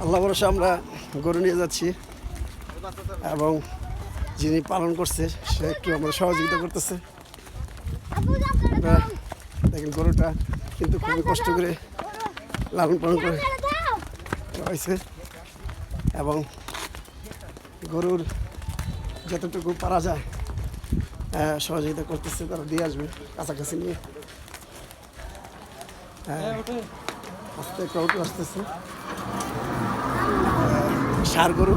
আল্লাহ ভরসা আমরা গরু নিয়ে যাচ্ছি এবং যিনি পালন করছে সে একটু আমাদের সহযোগিতা করতেছে। দেখেন গরুটা কিন্তু খুবই কষ্ট করে লালন পালন করে হয়েছে এবং গরুর যতটুকু পারা যায় সহযোগিতা করতেছে, তারা দিয়ে আসবে কাছাকাছি নিয়ে। আস্তে একটা অটো আসতেছে, ষাঁড় গরু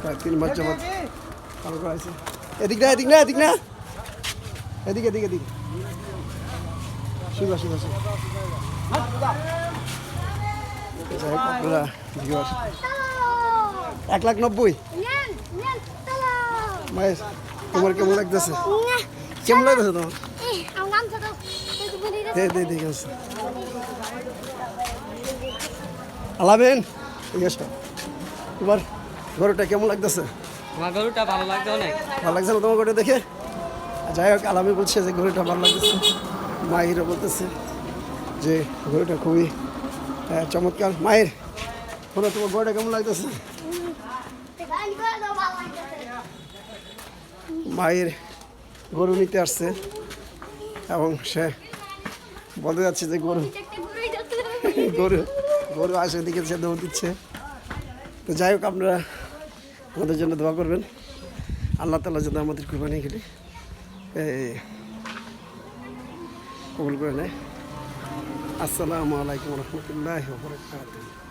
প্রায় 3 মাস যাবত পালন করা হয়েছে। এদিক না এদিক না এদিক না এদিক এদিক এদিক শিবা শিবা শিবা। যাই হোক আপনারা 1,90,000 মায়ের তোমার কেমন লাগতেছে? কেমন লাগতেছে তোমার? আলাবেন তোমার গরুটা কেমন লাগতেছে? আমার গরুটা ভালো লাগছে, অনেক ভালো লাগছে না তোমার গরুটা দেখে? যাই হোক আলামি বলছে যে গরুটা ভালো লাগতেছে, মাহিরও বলতেছে যে গরুটা খুবই চমৎকার। মায়ের বলো তোমার গরুটা কেমন লাগতেছে? মায়ের গরু নিতে আসছে এবং সে বলতে যাচ্ছে যে গরু গরু গরু আসে দিকে সে দৌড় দিচ্ছে। তো যাই হোক আপনারা আমাদের জন্য দোয়া করবেন, আল্লাহ তাআলা যেন আমাদের কুরবানি কেটে কবুল করে নেয়। আসসালামু আলাইকুম রহমতুল্লাহি ওয়া বারাকাতুহু।